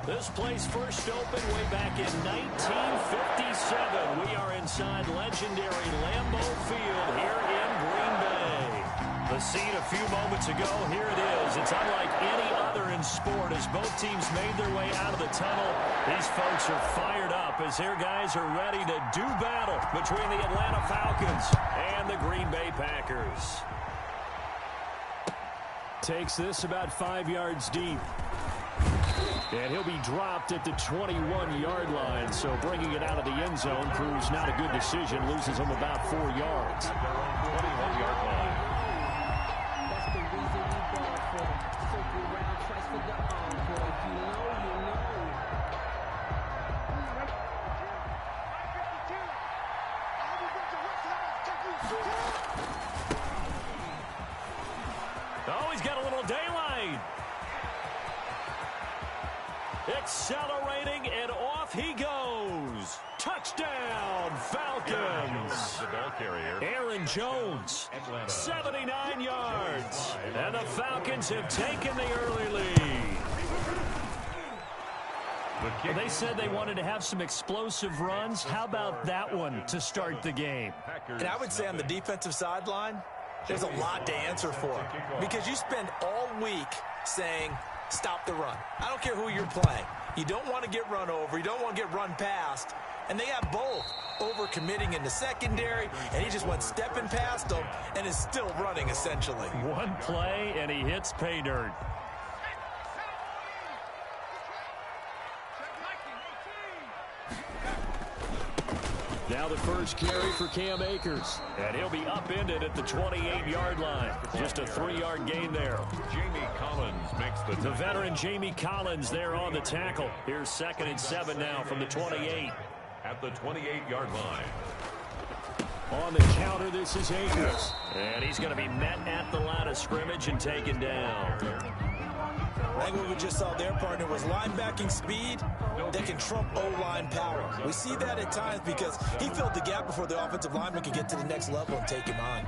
This place first opened way back in 1957. We are inside legendary Lambeau Field here in Green Bay. The scene a few moments ago, here it is. It's unlike any other in sport as both teams made their way out of the tunnel. These folks are fired up as their guys are ready to do battle between the Atlanta Falcons and the Green Bay Packers. Takes this about 5 yards deep. And he'll be dropped at the 21-yard line. So bringing it out of the end zone proves not a good decision. Loses him about 4 yards. 21-yard line. That's the reason we ball for. Circle around, twice for the encore. If you know, you know. Oh, he's got a little daylight. Accelerating, and off he goes. Touchdown, Falcons. The ball carrier. Aaron Jones, 79 yards. And the Falcons have taken the early lead. Well, they said they wanted to have some explosive runs. How about that one to start the game? And I would say on the defensive sideline, there's a lot to answer for. Because you spend all week saying, stop the run. I don't care who you're playing. You don't want to get run over. You don't want to get run past. And they have both. Over-committing in the secondary, and he just went stepping past them and is still running, essentially. One play, and he hits pay dirt. Now the first carry for Cam Akers. And he'll be upended at the 28-yard line. Just a 3-yard gain there. Jamie Collins makes The veteran Jamie Collins there on the tackle. Here's 2nd and 7 now from the 28. At the 28-yard line. On the counter, this is Akers. And he's going to be met at the line of scrimmage and taken down. I think what we just saw there, partner, was linebacking speed that can trump O-line power. We see that at times because he filled the gap before the offensive lineman could get to the next level and take him on.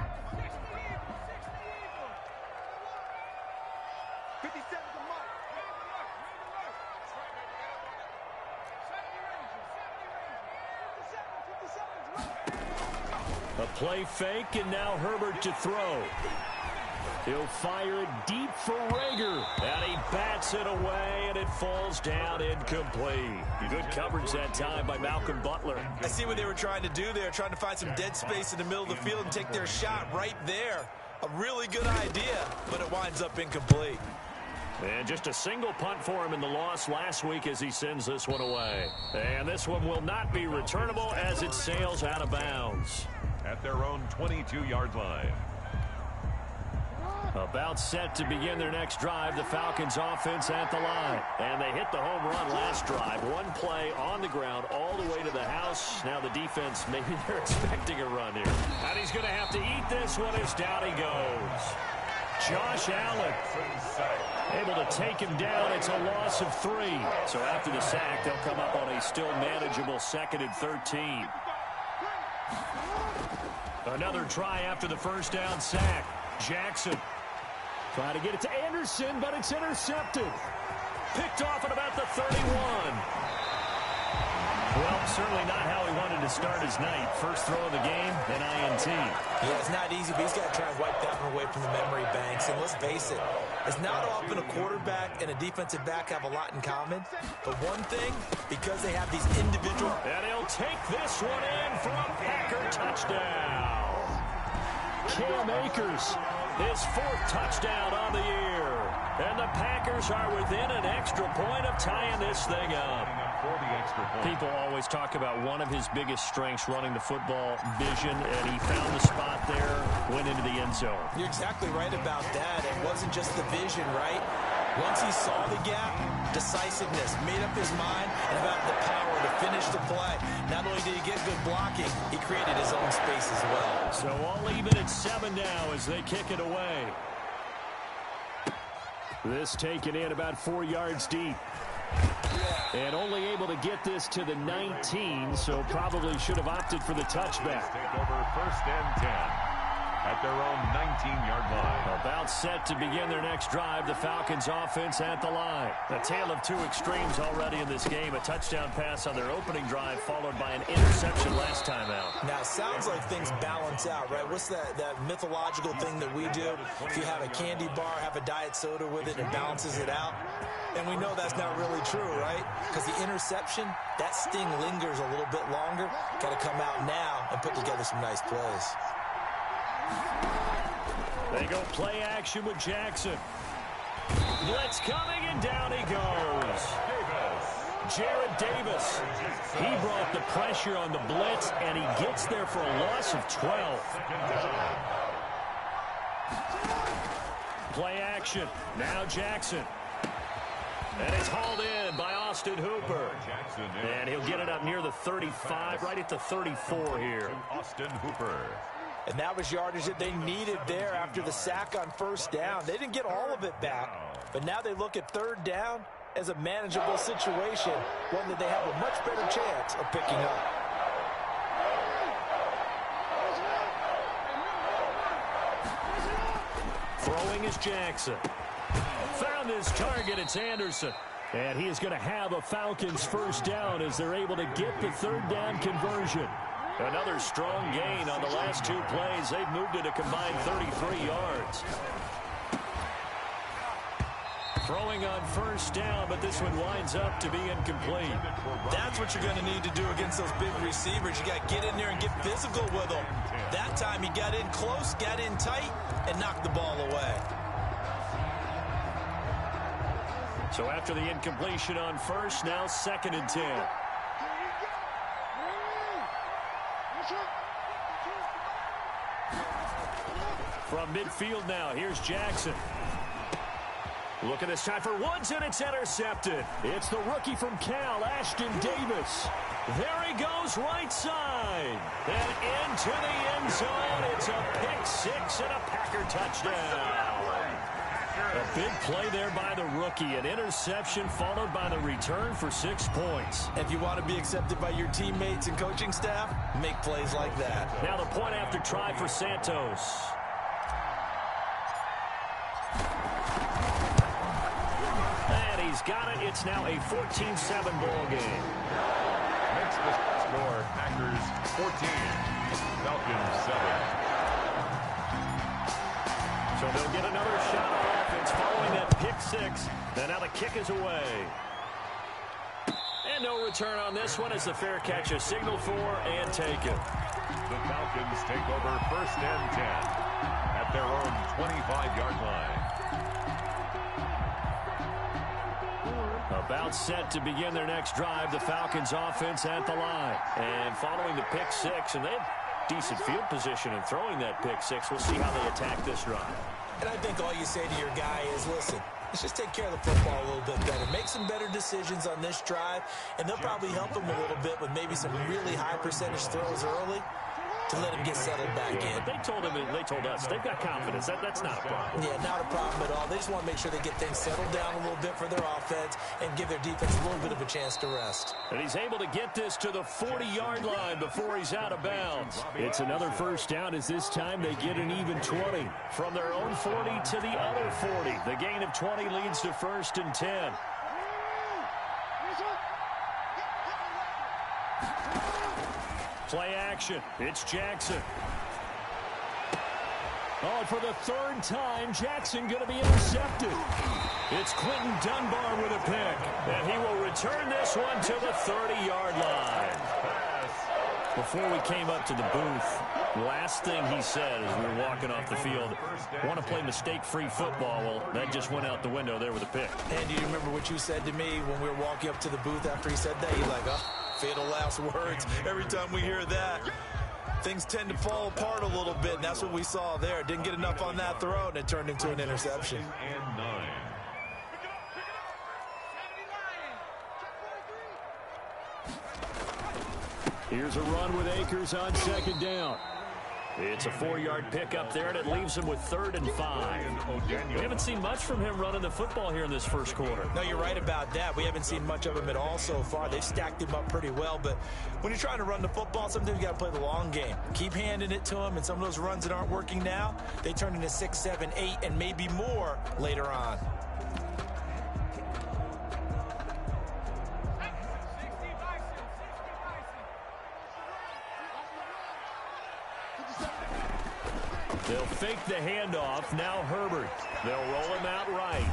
A play fake, and now Herbert to throw. He'll fire it deep for Rager. And he bats it away, and it falls down incomplete. Good coverage that time by Malcolm Butler. I see what they were trying to do there, trying to find some dead space in the middle of the field and take their shot right there. A really good idea, but it winds up incomplete. And just a single punt for him in the loss last week as he sends this one away. And this one will not be returnable as it sails out of bounds. At their own 22-yard line. About set to begin their next drive, the Falcons offense at the line. And they hit the home run last drive. One play on the ground all the way to the house. Now the defense, maybe they're expecting a run here. And he's going to have to eat this one as down he goes. Josh Allen able to take him down. It's a loss of 3. So after the sack, they'll come up on a still manageable 2nd and 13. Another try after the first down sack. Jackson trying to get it to Anderson, but it's intercepted. Picked off at about the 31. Well, certainly not how he wanted to start his night. First throw of the game, an INT. Yeah, it's not easy, but he's got to try and wipe that one away from the memory banks. And let's face it, it's not often a quarterback and a defensive back have a lot in common. But one thing, because they have these individual... And he'll take this one in for a Packer touchdown. Cam Akers, his 4th touchdown on the year. And the Packers are within an extra point of tying this thing up. People always talk about one of his biggest strengths running the football, vision, and he found the spot there, went into the end zone. You're exactly right about that. It wasn't just the vision, right? Once he saw the gap, decisiveness, made up his mind, and about the power to finish the play. Not only did he get good blocking, he created his own space as well. So all even at 7 now as they kick it away. This taken in about 4 yards deep. And only able to get this to the 19, so probably should have opted for the touchback. Take over 1st and 10. at their own 19-yard line. About set to begin their next drive. The Falcons offense at the line. A tale of two extremes already in this game. A touchdown pass on their opening drive followed by an interception last time out. Now, it sounds like things balance out, right? What's that mythological thing that we do? If you have a candy bar, have a diet soda with it, it balances it out. And we know that's not really true, right? Because the interception, that sting lingers a little bit longer. Got to come out now and put together some nice plays. They go play action with Jackson. Blitz coming, and down he goes. Jared Davis. He brought the pressure on the blitz, and he gets there for a loss of 12. Play action. Now Jackson. And it's hauled in by Austin Hooper. And he'll get it up near the 35, right at the 34 here. Austin Hooper. And that was yardage that they needed there after the sack on first down. They didn't get all of it back, but now they look at third down as a manageable situation, one that they have a much better chance of picking up. Throwing is Jackson. Found his target, it's Anderson. And he is going to have a Falcons first down as they're able to get the third down conversion. Another strong gain on the last two plays. They've moved it a combined 33 yards. Throwing on first down, but this one winds up to be incomplete. That's what you're going to need to do against those big receivers. You got to get in there and get physical with them. That time he got in close, got in tight, and knocked the ball away. So after the incompletion on first, now 2nd and 10. From midfield now, here's Jackson. Looking this time for Woods, and it's intercepted. It's the rookie from Cal, Ashton Davis. There he goes, right side. And into the end zone. It's a pick six and a Packer touchdown. A big play there by the rookie. An interception followed by the return for 6 points. If you want to be accepted by your teammates and coaching staff, make plays like that. Now the point after try for Santos. And he's got it. It's now a 14-7 ball game. Makes the score Packers 14, Falcons 7. So they'll get another shot on offense following that pick six. And now the kick is away. And no return on this one as the fair catch is signaled for and taken. The Falcons take over 1st and 10 at their own 25-yard line. About set to begin their next drive, the Falcons offense at the line. And following the pick six, and they have decent field position in throwing that pick six. We'll see how they attack this drive. And I think all you say to your guy is, listen, let's just take care of the football a little bit better. Make some better decisions on this drive, and they'll probably help him a little bit with maybe some really high percentage throws early to let him get settled back in. But they told him, and they told us, they've got confidence. That's not a problem. Yeah, not a problem at all. They just want to make sure they get things settled down a little bit for their offense and give their defense a little bit of a chance to rest. And he's able to get this to the 40-yard line before he's out of bounds. It's another first down as this time they get an even 20. From their own 40 to the other 40. The gain of 20 leads to 1st and 10. Play action. It's Jackson. Oh, for the 3rd time, Jackson going to be intercepted. It's Quentin Dunbar with a pick. And he will return this one to the 30-yard line. Before we came up to the booth, last thing he said as we were walking off the field, want to play mistake-free football. Well, that just went out the window there with a pick. And do you remember what you said to me when we were walking up to the booth after he said that? You're like, oh. Fatal last words. Every time we hear that, things tend to fall apart a little bit, and that's what we saw there. Didn't get enough on that throw, and it turned into an interception. And 9. Here's a run with Akers on 2nd down. It's a 4-yard pickup there, and it leaves him with 3rd and 5. We haven't seen much from him running the football here in this first quarter. No, you're right about that. We haven't seen much of him at all so far. They've stacked him up pretty well, but when you're trying to run the football, sometimes you got to play the long game. Keep handing it to him, and some of those runs that aren't working now, they turn into 6, 7, 8, and maybe more later on. They'll fake the handoff. Now Herbert. They'll roll him out right.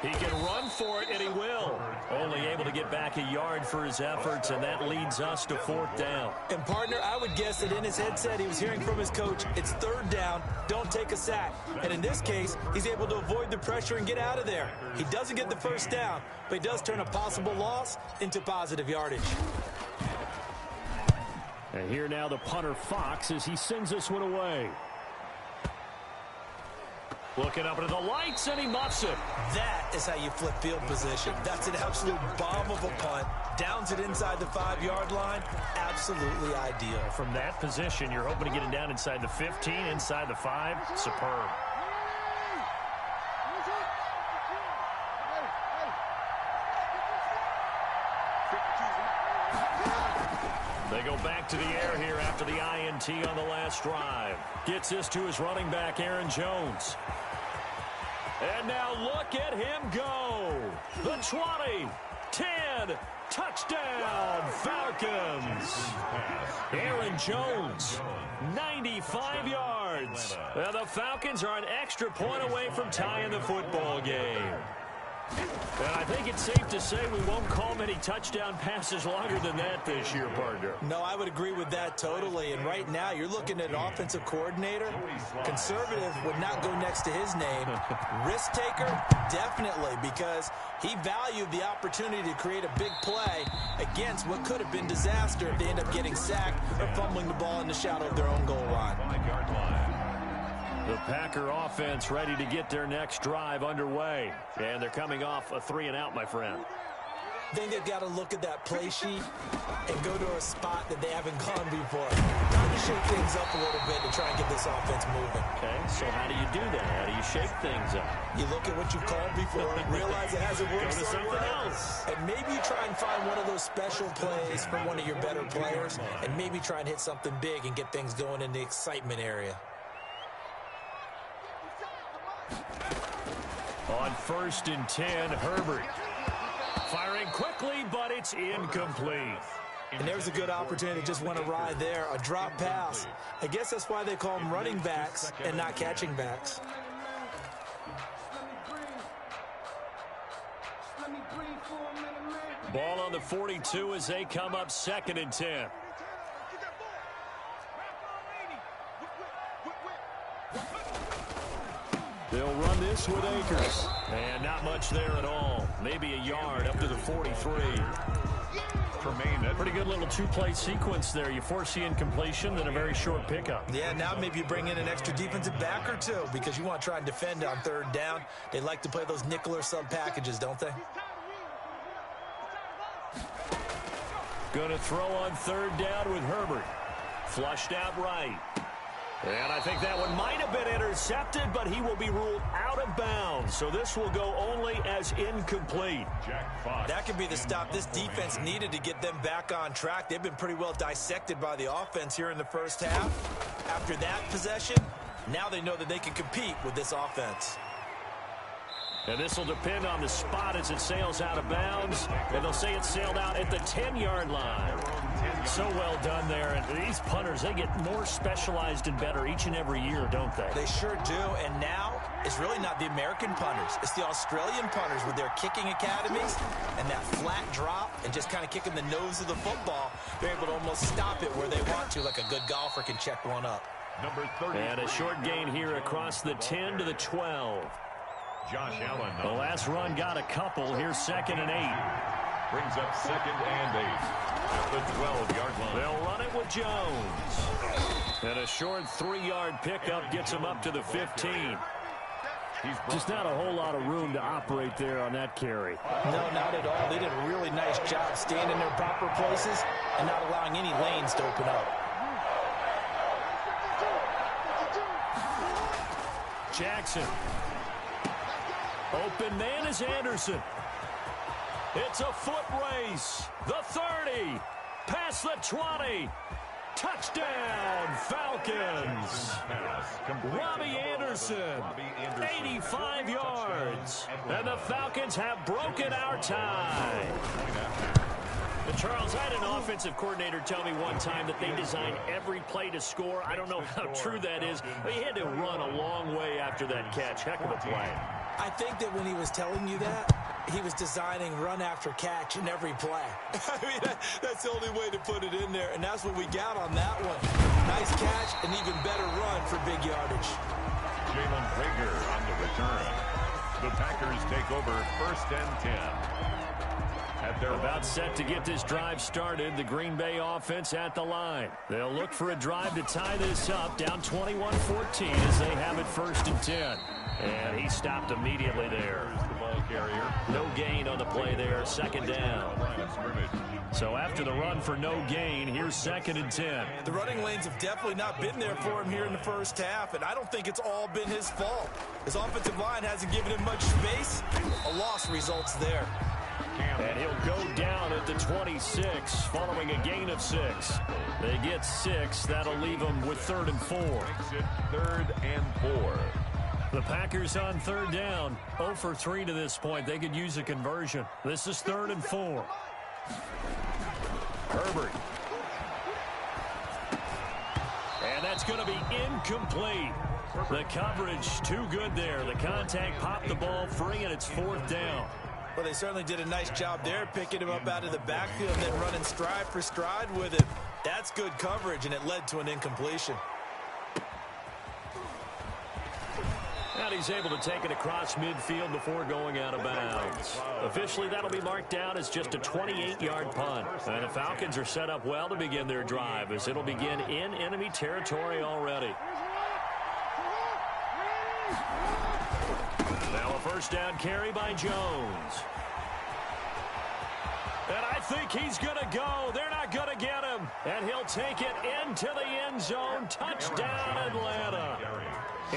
He can run for it, and he will. Only able to get back a yard for his efforts, and that leads us to 4th down. And, partner, I would guess that in his headset he was hearing from his coach, it's 3rd down, don't take a sack. And in this case, he's able to avoid the pressure and get out of there. He doesn't get the first down, but he does turn a possible loss into positive yardage. And here now the punter, Fox, as he sends this one away. Looking up into the lights, and he muffs it. That is how you flip field position. That's an absolute bomb of a punt. Downs it inside the 5-yard line. Absolutely ideal. From that position, you're hoping to get it down inside the 15, inside the 5. Superb. They go back to the air here after the INT on the last drive. Gets this to his running back, Aaron Jones. And now look at him go. The 20, 10, touchdown, Falcons. Aaron Jones, 95 yards. Well, the Falcons are an extra point away from tying the football game. And I think it's safe to say we won't call many touchdown passes longer than that this year, partner. No, I would agree with that totally. And right now, you're looking at an offensive coordinator. Conservative would not go next to his name. Risk taker, definitely, because he valued the opportunity to create a big play against what could have been disaster if they end up getting sacked or fumbling the ball in the shadow of their own goal line. 5-yard line. The Packer offense ready to get their next drive underway. And they're coming off a 3-and-out, my friend. I think they've got to look at that play sheet and go to a spot that they haven't gone before. Time to shake things up a little bit to try and get this offense moving. Okay, so how do you do that? How do you shake things up? You look at what you've called before, realize it hasn't worked Go to something else. and maybe you try and find one of those special plays from one of your better players, and maybe try and hit something big and get things going in the excitement area. On 1st and 10, Herbert. Firing quickly, but it's incomplete. And there's a good opportunity to just went awry there. A drop pass. I guess that's why they call them running backs and not catching backs. Ball on the 42 as they come up 2nd and 10. They'll run this with Akers. And not much there at all. Maybe a yard up to the 43. Pretty good little 2-play sequence there. You force the incompletion, then a very short pickup. Yeah, now maybe you bring in an extra defensive back or two because you want to try and defend on 3rd down. They like to play those nickel or sub packages, don't they? Going to throw on 3rd down with Herbert. Flushed out right. And I think that one might have been intercepted, but he will be ruled out of bounds. So this will go only as incomplete. That could be the stop this defense needed to get them back on track. They've been pretty well dissected by the offense here in the first half. After that possession, now they know that they can compete with this offense. And this will depend on the spot as it sails out of bounds. And they'll say it sailed out at the 10-yard line. So well done there. And these punters, they get more specialized and better each and every year, don't they? They sure do. And now it's really not the American punters. It's the Australian punters with their kicking academies and that flat drop and just kind of kicking the nose of the football. They're able to almost stop it where they want to, like a good golfer can check one up. Number 30. And a short gain here across the 10 to the 12. Josh Allen. The last run got a couple. Here's 2nd and 8. Brings up 2nd and 8 at the 12-yard line. They'll run it with Jones. And a short 3-yard pickup gets him up to the 15. Just not a whole lot of room to operate there on that carry. No, not at all. They did a really nice job staying in their proper places and not allowing any lanes to open up. Jackson. Open man is Anderson. It's a foot race. The 30. Past the 20. Touchdown, Falcons. Robbie Anderson, 85 yards. And the Falcons have broken our tie. And Charles, I had an offensive coordinator tell me one time that they designed every play to score. I don't know how true that is, but he had to run a long way after that catch. Heck of a play. I think that when he was telling you that, he was designing run after catch in every play. I mean, that's the only way to put it in there, and that's what we got on that one. Nice catch, an even better run for big yardage. Jalen Prager on the return. The Packers take over 1st and 10. They're about set to get this drive started. The Green Bay offense at the line. They'll look for a drive to tie this up, down 21-14 as they have it 1st and 10. And he stopped immediately there. The ball carrier. No gain on the play there, 2nd down. So after the run for no gain, here's 2nd and 10. The running lanes have definitely not been there for him here in the first half, and I don't think it's all been his fault. His offensive line hasn't given him much space. A loss results there. And he'll go down at the 26 following a gain of 6. They get 6. That'll leave them with 3rd and 4. Makes it 3rd and 4. The Packers on 3rd down. 0 for 3 to this point. They could use a conversion. This is 3rd and 4. Herbert. And that's going to be incomplete. The coverage too good there. The contact popped the ball free, and it's 4th down. Well, they certainly did a nice job there, picking him up out of the backfield and then running stride for stride with him. That's good coverage, and it led to an incompletion. And he's able to take it across midfield before going out of bounds. Officially, that'll be marked down as just a 28-yard punt. And the Falcons are set up well to begin their drive as it'll begin in enemy territory already. Now a 1st down carry by Jones. And I think he's going to go. They're not going to get him. And he'll take it into the end zone. Touchdown, Atlanta.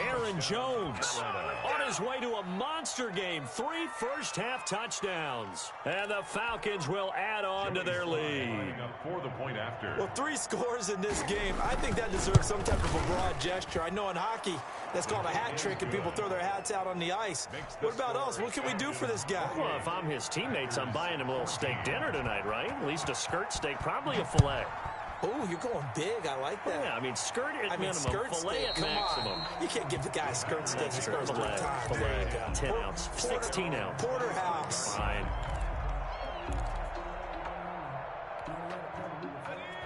Aaron Jones on his way to a monster game. 3 first-half touchdowns. And the Falcons will add on to their lead. For the point after. Well, 3 scores in this game. I think that deserves some type of a broad gesture. I know in hockey, that's called a hat trick, and people throw their hats out on the ice. What about us? What can we do for this guy? Well, if I'm his teammates, I'm buying him a little steak dinner tonight, right? At least a skirt steak, probably a filet. Oh, you're going big. I like that. Yeah, I mean, skirt at minimum, filet at maximum. You can't give the guy a skirt steak. He scores 3 times. Filet, 10 ounce, 16 ounce. Porterhouse. Fine.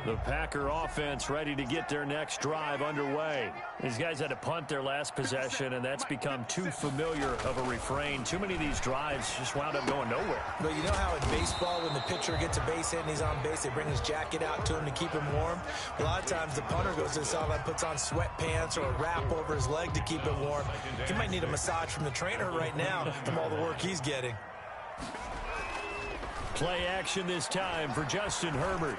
The Packer offense ready to get their next drive underway. These guys had to punt their last possession, and that's become too familiar of a refrain. Too many of these drives just wound up going nowhere. But you know how in baseball, when the pitcher gets a base hit and he's on base, they bring his jacket out to him to keep him warm? A lot of times the punter goes to the sideline, puts on sweatpants or a wrap over his leg to keep it warm. He might need a massage from the trainer right now from all the work he's getting. Play action this time for Justin Herbert.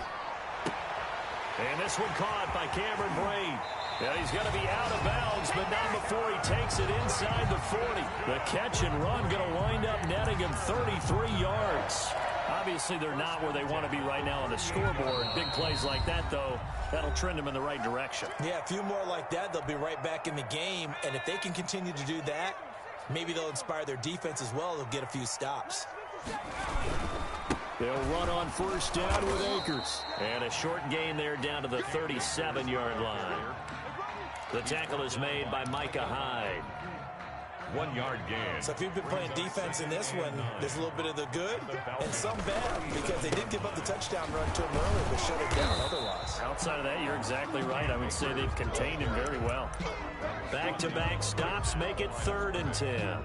And this one caught by Cameron Brate. Yeah, he's going to be out of bounds, but not before he takes it inside the 40. The catch and run going to wind up netting him 33 yards. Obviously, they're not where they want to be right now on the scoreboard. Big plays like that, though, that'll trend them in the right direction. Yeah, a few more like that, they'll be right back in the game. And if they can continue to do that, maybe they'll inspire their defense as well. They'll get a few stops. They'll run on 1st down with Akers. And a short gain there down to the 37-yard line. The tackle is made by Micah Hyde. 1 yard gain. So if you've been playing defense in this one, there's a little bit of the good and some bad, because they did give up the touchdown run to him earlier, but shut it down otherwise. Outside of that, you're exactly right. I would say they've contained him very well. Back-to-back stops make it 3rd and 10.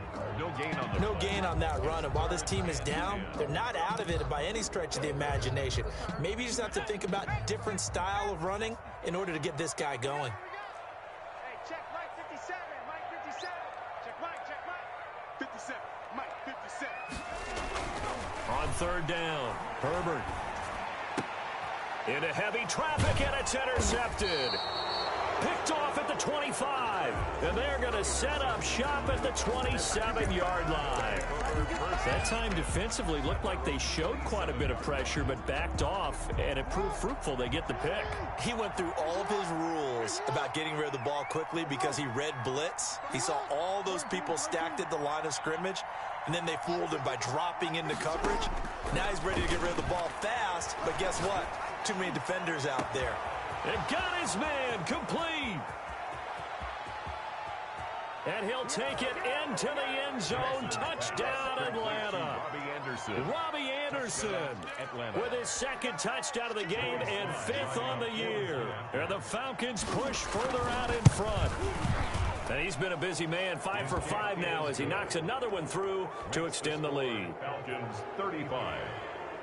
No gain on that run. And while this team is down, they're not out of it by any stretch of the imagination. Maybe you just have to think about different style of running in order to get this guy going. Hey, check Mike 57. Mike 57. Check Mike 57. Mike 57. On 3rd down, Herbert. Into heavy traffic, and it's intercepted. picked off at the 25. And they're going to set up shop at the 27-yard line. That time defensively looked like they showed quite a bit of pressure but backed off, and it proved fruitful. They get the pick. He went through all of his rules about getting rid of the ball quickly because he read blitz. He saw all those people stacked at the line of scrimmage, and then they fooled him by dropping into coverage. Now he's ready to get rid of the ball fast, but guess what? Too many defenders out there. And got his man complete. And he'll take it into the end zone. Touchdown, Atlanta. Robbie Anderson with his second touchdown of the game and 5th on the year. And the Falcons push further out in front. And he's been a busy man, 5 for 5 now as he knocks another one through to extend the lead. Falcons 35,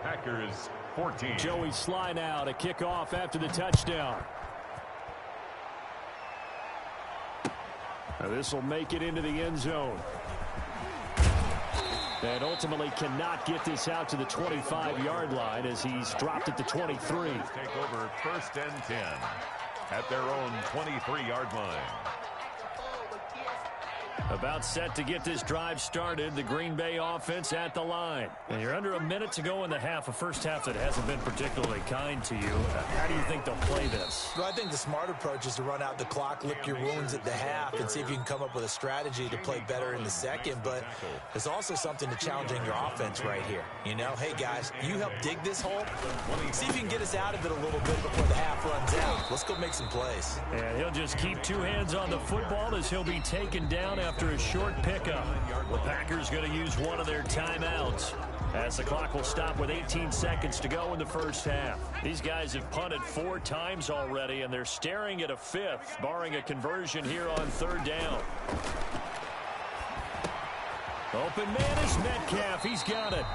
Packers 14. Joey Sly now to kick off after the touchdown. This will make it into the end zone. And ultimately cannot get this out to the 25-yard line as he's dropped at the 23. Take over 1st and 10 at their own 23-yard line. About set to get this drive started, the Green Bay offense at the line. And you're under a minute to go in the half, a first half that hasn't been particularly kind to you. How do you think they'll play this? Well, I think the smart approach is to run out the clock, lick your wounds at the half, and see if you can come up with a strategy to play better in the second. But there's also something to challenging your offense right here. You know, hey, guys, you help dig this hole. See if you can get us out of it a little bit before the half runs out. Let's go make some plays. And he'll just keep 2 hands on the football as he'll be taken down after a short pickup. The Packers going to use one of their timeouts as the clock will stop with 18 seconds to go in the first half. These guys have punted 4 times already, and they're staring at a 5th, barring a conversion here on 3rd down. Open man is Metcalf. He's got it.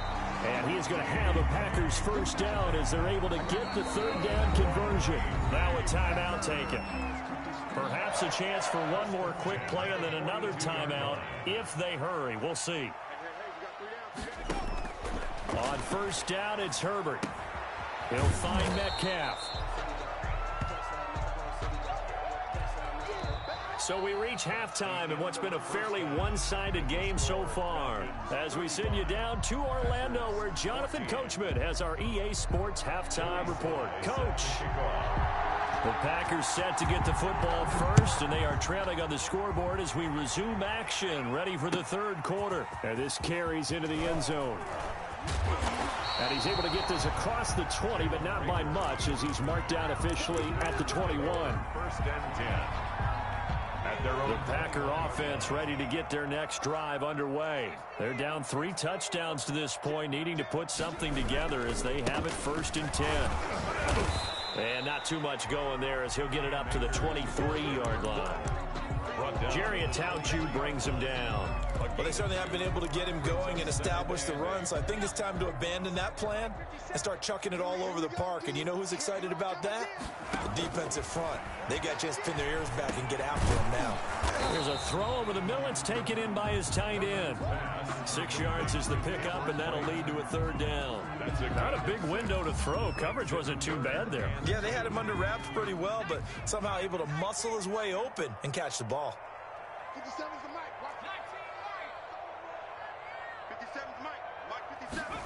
And he is going to have a Packers first down as they're able to get the 3rd down conversion. Now a timeout taken. Perhaps a chance for one more quick play and then another timeout if they hurry. We'll see. On 1st down, it's Herbert. He'll find Metcalf. So we reach halftime in what's been a fairly one-sided game so far. As we send you down to Orlando, where Jonathan Coachman has our EA Sports halftime report. Coach. The Packers set to get the football first, and they are trailing on the scoreboard as we resume action, ready for the 3rd quarter. And this carries into the end zone. And he's able to get this across the 20, but not by much, as he's marked down officially at the 21. 1st and 10 at their own. The Packer offense ready to get their next drive underway. They're down 3 touchdowns to this point, needing to put something together as they have it 1st and 10. And not too much going there as he'll get it up to the 23-yard line. Jerry Atauchu brings him down. Well, they certainly have been able to get him going and establish the run, so I think it's time to abandon that plan and start chucking it all over the park. And you know who's excited about that? The defensive front. They got a chance to pin their ears back and get after him now. There's a throw over the middle. It's taken in by his tight end. 6 yards is the pickup, and that'll lead to a 3rd down. Not a big window to throw. Coverage wasn't too bad there. Yeah, they had him under wraps pretty well, but somehow able to muscle his way open and catch the ball. 57's the mic. Watch 57's Mike. Mike 57.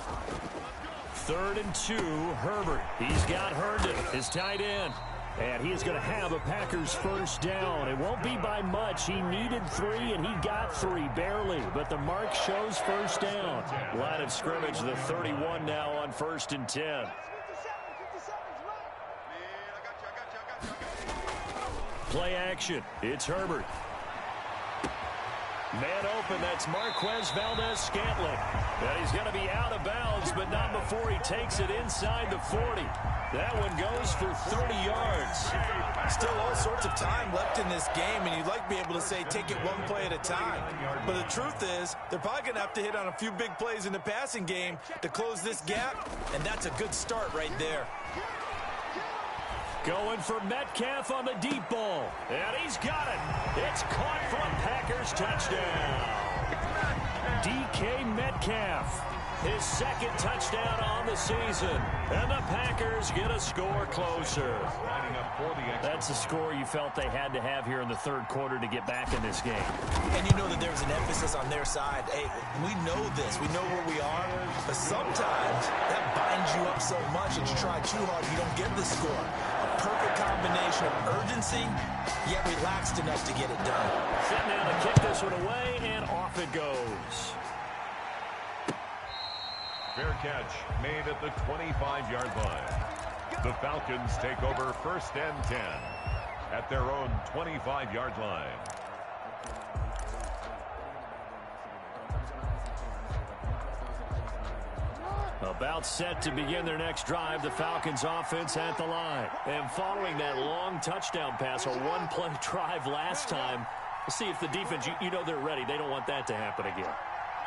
3rd and 2, Herbert. He's got Herndon, his tight end. And he is going to have a Packers first down. It won't be by much. He needed 3, and he got 3, barely. But the mark shows first down. Line of scrimmage, the 31 now on 1st and 10. 57's right. Man, I got you. Play action. It's Herbert. Man open, that's Marquez Valdez-Scantling. And he's going to be out of bounds, but not before he takes it inside the 40. That one goes for 30 yards. Still all sorts of time left in this game, and you'd like to be able to say take it one play at a time. But the truth is, they're probably going to have to hit on a few big plays in the passing game to close this gap, and that's a good start right there. Going for Metcalf on the deep ball. And he's got it. It's caught for a Packers touchdown. DK Metcalf. His second touchdown on the season. And the Packers get a score closer. That's a score you felt they had to have here in the third quarter to get back in this game. And you know that there was an emphasis on their side. Hey, we know this. We know where we are. But sometimes that binds you up so much that you try too hard, you don't get the score. A perfect combination of urgency, yet relaxed enough to get it done. Sitting down to kick this one away, and off it goes. Fair catch made at the 25-yard line. The Falcons take over 1st and 10 at their own 25-yard line. About set to begin their next drive, the Falcons offense at the line. And following that long touchdown pass, a one-play drive last time, we'll see if the defense, you know they're ready. They don't want that to happen again.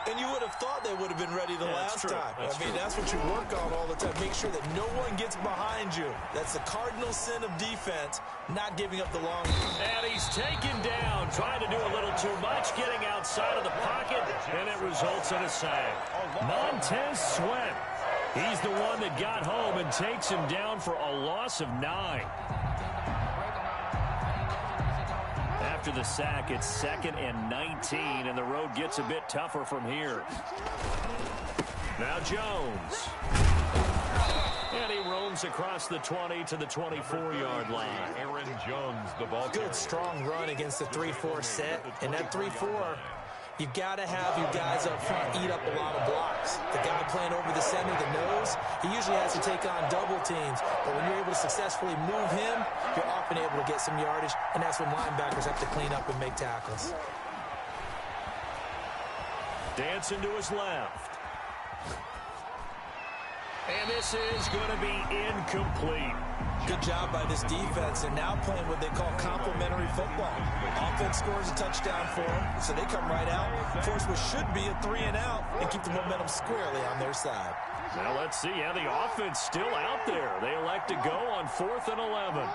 And you would have thought they would have been ready the last time. That's what you work on all the time. Make sure that no one gets behind you. That's the cardinal sin of defense, not giving up the long. And he's taken down, trying to do a little too much, getting outside of the pocket, and it results in a sack. Montez Sweat, he's the one that got home and takes him down for a loss of 9. After the sack, it's 2nd and 19, and the road gets a bit tougher from here. Now Jones. And he roams across the 20 to the 24-yard line. Aaron Jones, the ball. Good, strong run against the 3-4 set. And that 3-4, you've got to have your guys up front eat up a lot of blocks. The guy playing over the center, the nose, he usually has to take on double teams. But when you're able to successfully move him, you're often able to get some yardage, and that's when linebackers have to clean up and make tackles. Dancing to his left. And this is going to be incomplete. Good job by this defense, and now playing what they call complementary football. Offense scores a touchdown for them, so they come right out, force what should be a 3-and-out, and keep the momentum squarely on their side. Now let's see how the offense still out there. They elect to go on 4th and 11.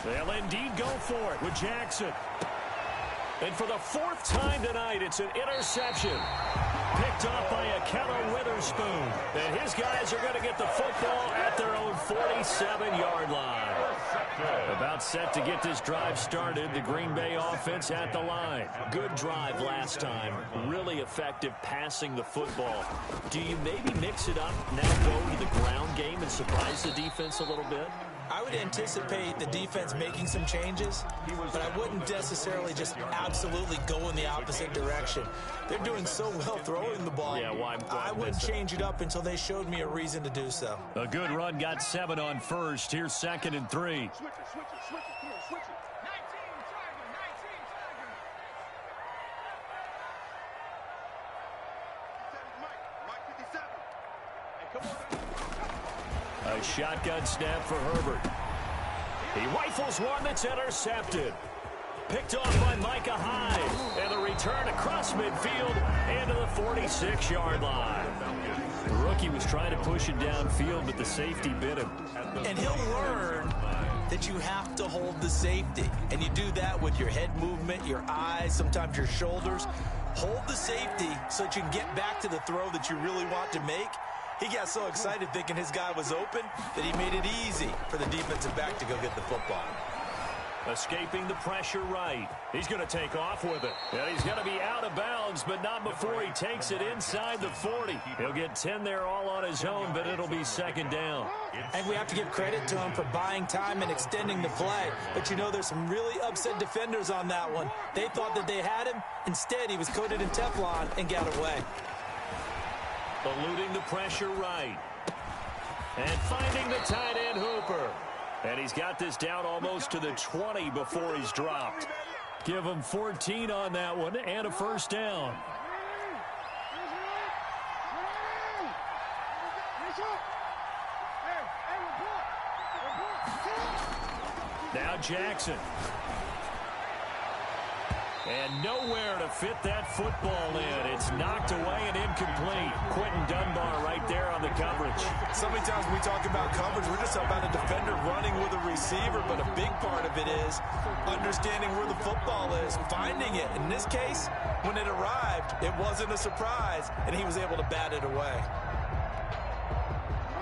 They'll indeed go for it with Jackson. And for the 4th time tonight, it's an interception. Picked off by Akello Witherspoon. And his guys are going to get the football at their own 47-yard line. About set to get this drive started, the Green Bay offense at the line. Good drive last time. Really effective passing the football. Do you maybe mix it up, now go to the ground game and surprise the defense a little bit? I would anticipate the defense making some changes, but I wouldn't necessarily just absolutely go in the opposite direction. They're doing so well throwing the ball. Yeah, well, I wouldn't change it up until they showed me a reason to do so. A good run, got 7 on first. Here's 2nd and 3. Switch it. Come on, switch it. 19 target, 57. A shotgun snap for Herbert. He rifles one that's intercepted. Picked off by Micah Hyde. And the return across midfield into the 46-yard line. The rookie was trying to push it downfield, but the safety bit him. And he'll learn that you have to hold the safety. And you do that with your head movement, your eyes, sometimes your shoulders. Hold the safety so that you can get back to the throw that you really want to make. He got so excited thinking his guy was open that he made it easy for the defensive back to go get the football. Escaping the pressure right. He's going to take off with it. And he's going to be out of bounds, but not before he takes it inside the 40. He'll get 10 there all on his own, but it'll be 2nd down. And we have to give credit to him for buying time and extending the play. But you know, there's some really upset defenders on that one. They thought that they had him. Instead, he was coated in Teflon and got away. Eluding the pressure right. And finding the tight end Hooper. And he's got this down almost to the 20 before he's dropped. Give him 14 on that one and a 1st down. Now Jackson. And nowhere to fit that football in. It's knocked away and incomplete. Quentin Dunbar right there on the coverage. So many times when we talk about coverage, we're just talking about a defender running with a receiver, but a big part of it is understanding where the football is, finding it. In this case, when it arrived, it wasn't a surprise, and he was able to bat it away.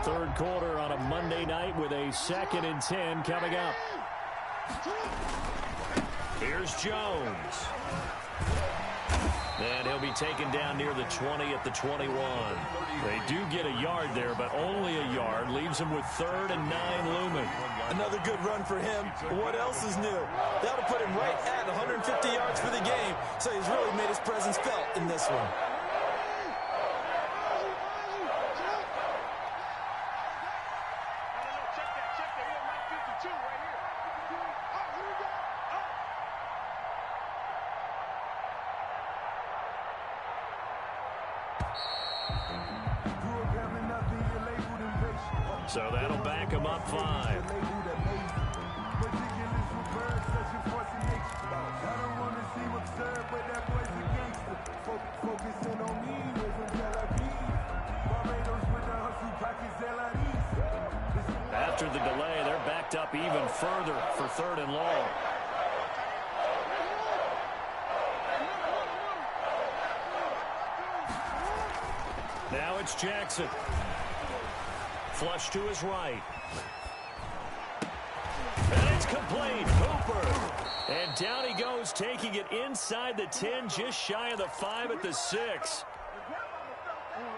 Third quarter on a Monday night with a 2nd and 10 coming up. Here's Jones. And he'll be taken down near the 20 at the 21. They do get a yard there, but only a yard. Leaves him with 3rd and 9 looming. Another good run for him. What else is new? That'll put him right at 150 yards for the game. So he's really made his presence felt in this one. So that'll back him up 5. After the delay, they're backed up even further for 3rd and long. Now it's Jackson. Flush to his right. And it's complete. Hooper. And down he goes, taking it inside the 10, just shy of the 5 at the 6.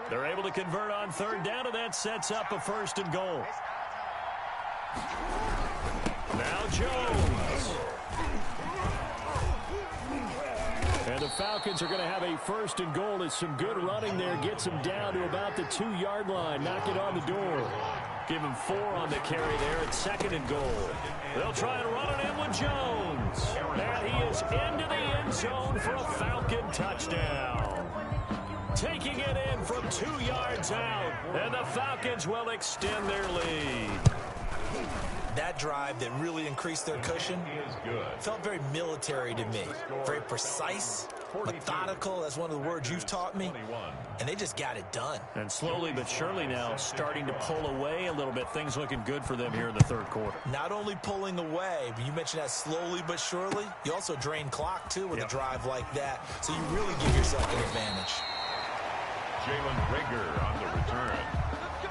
They're able to convert on 3rd down, and that sets up a 1st and goal. Now Jones. And the Falcons are going to have a 1st and goal as some good running there gets them down to about the 2-yard line. Knock it on the door. Give him 4 on the carry there at 2nd and goal. They'll try and run it in with Jones. And he is into the end zone for a Falcon touchdown. Taking it in from 2 yards out. And the Falcons will extend their lead. That drive that really increased their cushion felt very military to me. Very precise, methodical. That's one of the words you've taught me. And they just got it done. And slowly but surely now starting to pull away a little bit. Things looking good for them here in the 3rd quarter. Not only pulling away, but you mentioned that slowly but surely. You also drain clock, too, with a drive like that. So you really give yourself an advantage. Jalen Rager on the return.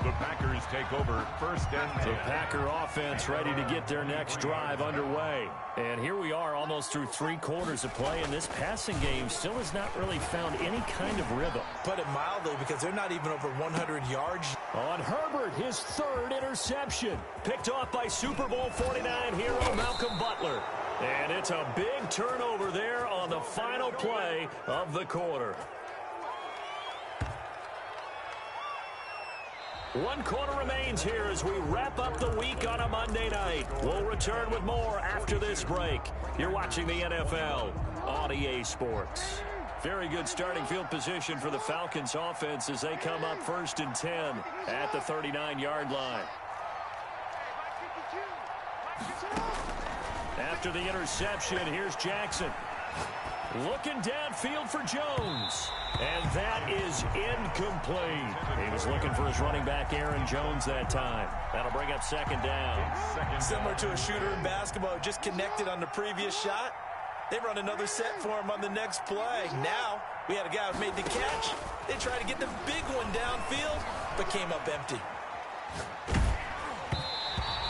The Packers take over 1st and 10. The Packer offense ready to get their next drive underway. And here we are almost through 3 quarters of play, and this passing game still has not really found any kind of rhythm. Put it mildly, because they're not even over 100 yards. On Herbert, his 3rd interception. Picked off by Super Bowl 49 hero Malcolm Butler. And it's a big turnover there on the final play of the quarter. 1 quarter remains here as we wrap up the week on a Monday night. We'll return with more after this break. You're watching the NFL on EA Sports. Very good starting field position for the Falcons offense as they come up 1st and 10 at the 39-yard line. After the interception, here's Jackson. Looking downfield for Jones. And that is incomplete. He was looking for his running back, Aaron Jones, that time. That'll bring up 2nd down. Similar to a shooter in basketball, just connected on the previous shot. They run another set for him on the next play. Now, we had a guy who made the catch. They tried to get the big one downfield, but came up empty.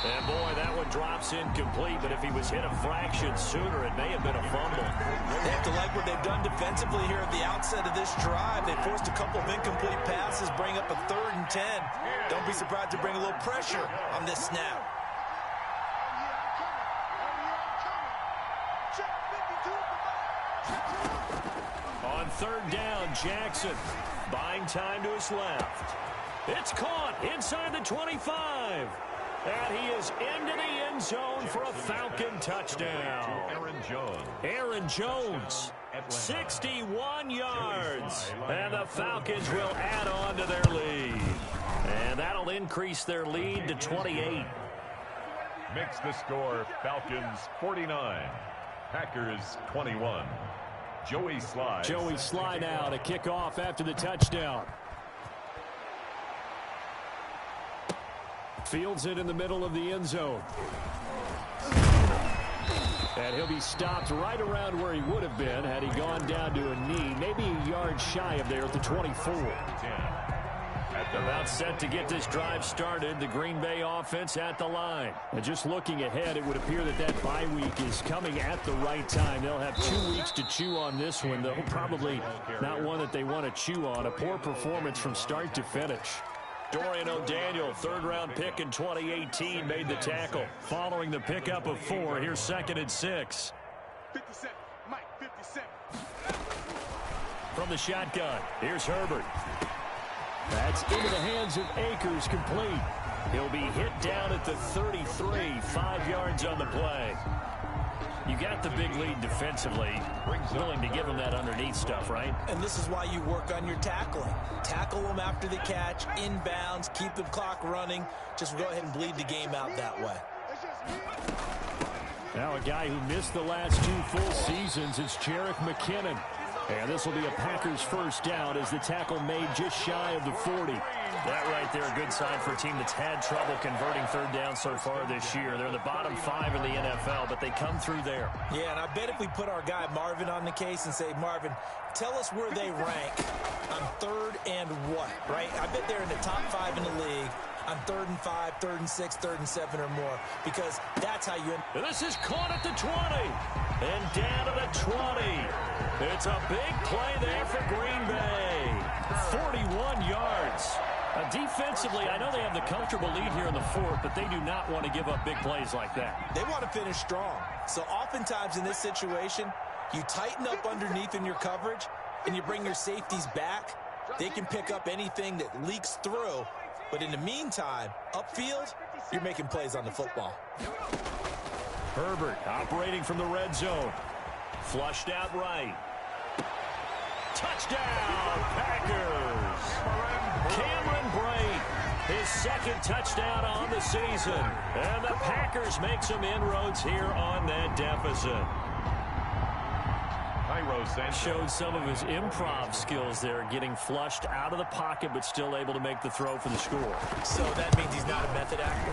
And boy, that one drops incomplete, but if he was hit a fraction sooner, it may have been a fumble. They have to like what they've done defensively here at the outset of this drive. They forced a couple of incomplete passes, bring up a 3rd and 10. Don't be surprised to bring a little pressure on this snap. On 3rd down, Jackson buying time to his left. It's caught inside the 25. And he is into the end zone for a Falcon touchdown. Aaron Jones, 61 yards. And the Falcons will add on to their lead. And that'll increase their lead to 28. Makes the score Falcons 49, Packers 21. Joey Sly. Joey Sly now to kick off after the touchdown. Fields it in the middle of the end zone. And he'll be stopped right around where he would have been had he gone down to a knee, maybe a yard shy of there at the 24. About set to get this drive started, the Green Bay offense at the line. And just looking ahead, it would appear that that bye week is coming at the right time. They'll have 2 weeks to chew on this one, though probably not one that they want to chew on. A poor performance from start to finish. Dorian O'Daniel, third-round pick in 2018, made the tackle. Following the pickup of 4, here's 2nd and 6. 57, Mike, 57. From the shotgun, here's Herbert. That's into the hands of Akers, complete. He'll be hit down at the 33, 5 yards on the play. You got the big lead defensively, willing to give them that underneath stuff, right? And this is why you work on your tackling. Tackle them after the catch, inbounds, keep the clock running. Just go ahead and bleed the game out that way. Now a guy who missed the last 2 full seasons is Jerick McKinnon. And this will be a Packers first down as the tackle made just shy of the 40. That right there, a good sign for a team that's had trouble converting third down so far this year. They're in the bottom 5 in the NFL, but they come through there. Yeah, and I bet if we put our guy Marvin on the case and say, Marvin, tell us where they rank on 3rd and what, right? I bet they're in the top 5 in the league on 3rd and 5, 3rd and 6, 3rd and 7 or more, because that's how you... This is caught at the 20 and down to the 20. It's a big play there for Green Bay. 41 yards. Defensively, I know they have the comfortable lead here in the 4th, but they do not want to give up big plays like that. They want to finish strong. So oftentimes in this situation, you tighten up underneath in your coverage and you bring your safeties back. They can pick up anything that leaks through. But in the meantime, upfield, you're making plays on the football. Herbert operating from the red zone. Flushed out right. Touchdown, Packers. Cameron Brate, his 2nd touchdown on the season. And the Packers make some inroads here on that deficit. Showed some of his improv skills there, getting flushed out of the pocket, but still able to make the throw for the score. So that means he's not a method actor?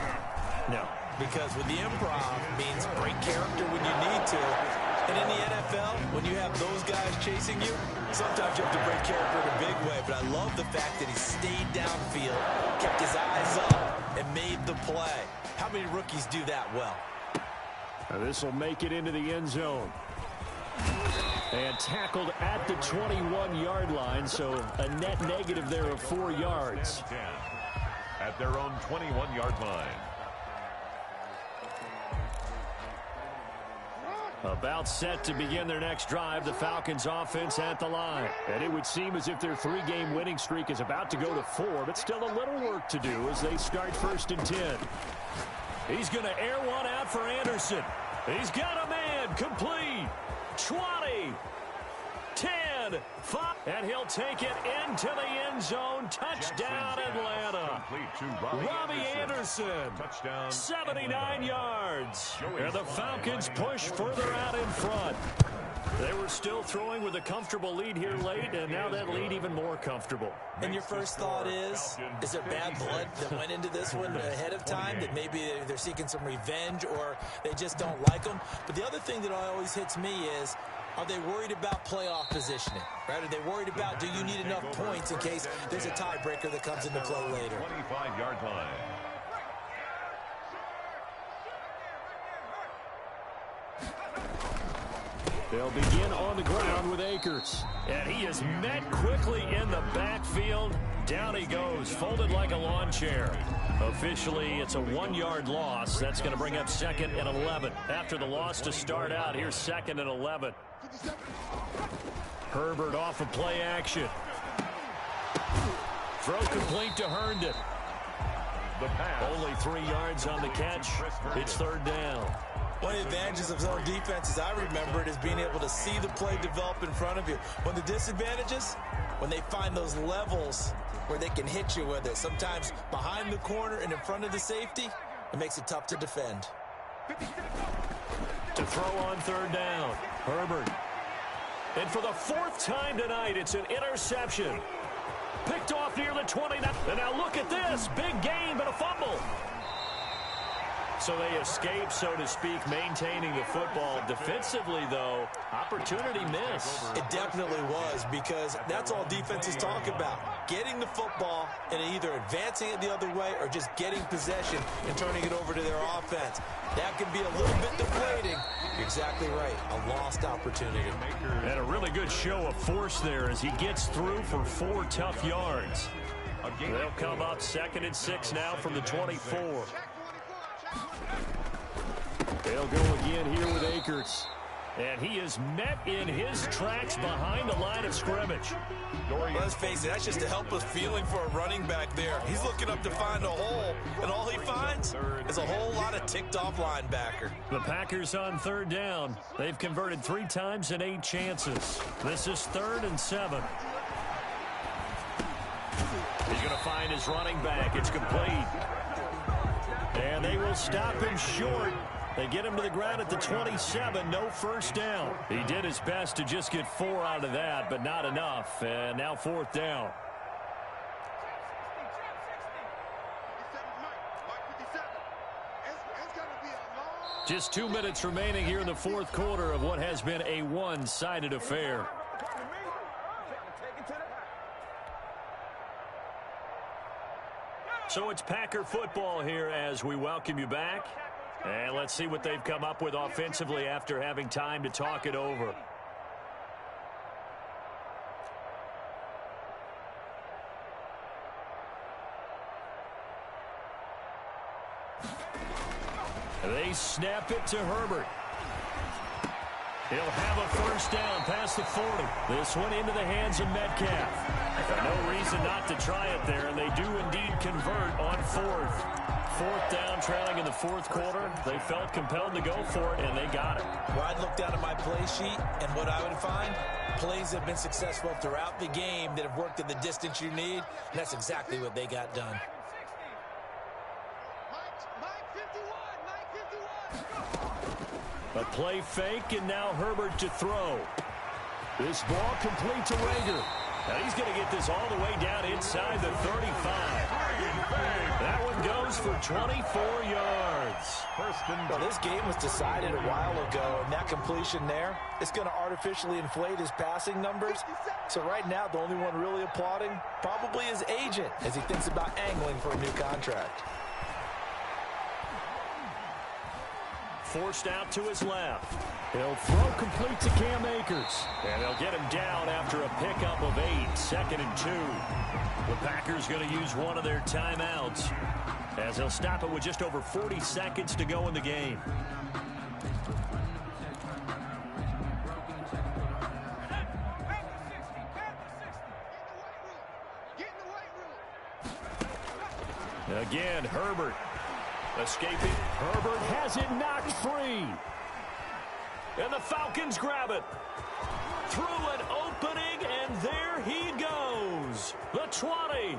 No. Because with the improv means break character when you need to. And in the NFL, when you have those guys chasing you, sometimes you have to break character in a big way. But I love the fact that he stayed downfield, kept his eyes up, and made the play. How many rookies do that well? Now this will make it into the end zone. And tackled at the 21-yard line, so a net negative there of 4 yards. At their own 21-yard line. About set to begin their next drive, the Falcons offense at the line. And it would seem as if their 3-game winning streak is about to go to 4, but still a little work to do as they start 1st and 10. He's going to air one out for Anderson. He's got a man, complete. 20, 10, 5, and he'll take it into the end zone. Touchdown, Atlanta. Robbie Anderson, Touchdown, 79 yards. And the Falcons push further out in front. They were still throwing with a comfortable lead here late, and now that lead even more comfortable. And your first thought is there bad blood that went into this one ahead of time, that maybe they're seeking some revenge or they just don't like them? But the other thing that always hits me is, are they worried about playoff positioning? Right? Are they worried about, do you need enough points in case there's a tiebreaker that comes into play later? 25-yard line. They'll begin on the ground with Akers. And he is met quickly in the backfield. Down he goes, folded like a lawn chair. Officially, it's a 1-yard loss. That's going to bring up 2nd and 11. After the loss to start out, here's 2nd and 11. Herbert off of play action. Throw complete to Herndon. The pass. Only 3 yards on the catch. It's 3rd down. One of the advantages of zone defense, as I remember it, is being able to see the play develop in front of you. One of the disadvantages, when they find those levels where they can hit you with it, sometimes behind the corner and in front of the safety, it makes it tough to defend. To throw on 3rd down, Herbert. And for the fourth time tonight, it's an interception. Picked off near the 20. And now look at this. Big gain, but a fumble. So they escape, so to speak, maintaining the football. Defensively, though, opportunity missed. It definitely was, because that's all defenses talk about. Getting the football and either advancing it the other way or just getting possession and turning it over to their offense. That can be a little bit deflating. You're exactly right. A lost opportunity. And a really good show of force there as he gets through for 4 tough yards. They'll come up 2nd and 6 now from the 24. They'll go again here with Akers. And he is met in his tracks behind the line of scrimmage. Let's face it, that's just a helpless feeling for a running back there. He's looking up to find a hole, and all he finds is a whole lot of ticked-off linebacker. The Packers on 3rd down. They've converted 3 times in 8 chances. This is 3rd and 7. He's going to find his running back. It's complete. And they will stop him short. They get him to the ground at the 27, no first down. He did his best to just get 4 out of that, but not enough. And now 4th down. Just 2 minutes remaining here in the 4th quarter of what has been a one-sided affair. So it's Packer football here as we welcome you back. And let's see what they've come up with offensively after having time to talk it over. They snap it to Herbert. He'll have a first down past the 40. This one into the hands of Metcalf. No reason not to try it there, and they do indeed convert on 4th. 4th down, trailing in the 4th quarter. They felt compelled to go for it, and they got it. Well, I'd look down at my play sheet, and what I would find, plays have been successful throughout the game that have worked at the distance you need, and that's exactly what they got done. A play fake, and now Herbert to throw. This ball complete to Rager. And he's going to get this all the way down inside the 35. That one goes for 24 yards. Well, this game was decided a while ago, and that completion there is going to artificially inflate his passing numbers. So right now, the only one really applauding probably his agent as he thinks about angling for a new contract. Forced out to his left. He'll throw complete to Cam Akers. And they'll get him down after a pickup of 8, 2nd and 2. The Packers going to use one of their timeouts as they'll stop it with just over 40 seconds to go in the game. Again, Herbert. Escaping. Herbert has it knocked free. And the Falcons grab it. Through an opening, and there he goes. The 20,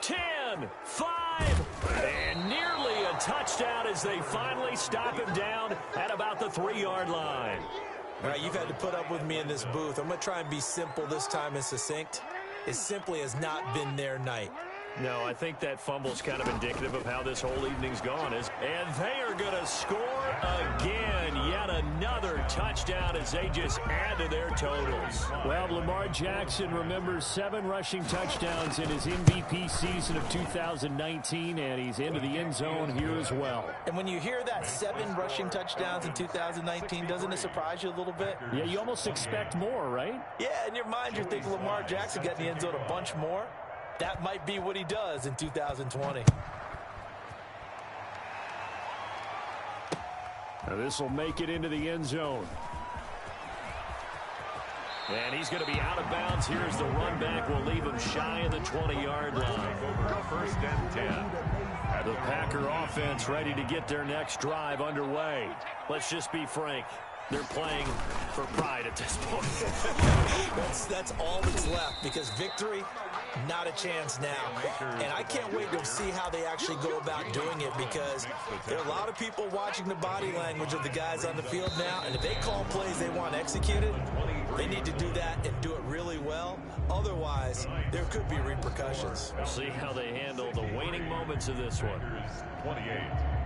10, 5, and nearly a touchdown as they finally stop him down at about the 3-yard line. All right, you've had to put up with me in this booth. I'm going to try and be simple this time and succinct. It simply has not been their night. No, I think that fumble's kind of indicative of how this whole evening's gone. And they are going to score again. Yet another touchdown as they just add to their totals. Well, Lamar Jackson remembers 7 rushing touchdowns in his MVP season of 2019, and he's into the end zone here as well. And when you hear that 7 rushing touchdowns in 2019, doesn't it surprise you a little bit? Yeah, you almost expect more, right? Yeah, in your mind, you're thinking Lamar Jackson got in the end zone a bunch more. That might be what he does in 2020. Now this will make it into the end zone. And he's going to be out of bounds here as the run back will leave him shy of the 20-yard line. First and 10. The Packer offense ready to get their next drive underway. Let's just be frank. They're playing for pride at this point. That's all that's left, because victory, not a chance now. And I can't wait to see how they actually go about doing it, because there are a lot of people watching the body language of the guys on the field now, and if they call plays they want executed, they need to do that and do it really well. Otherwise, there could be repercussions. We'll see how they handle the waning moments of this one. 28.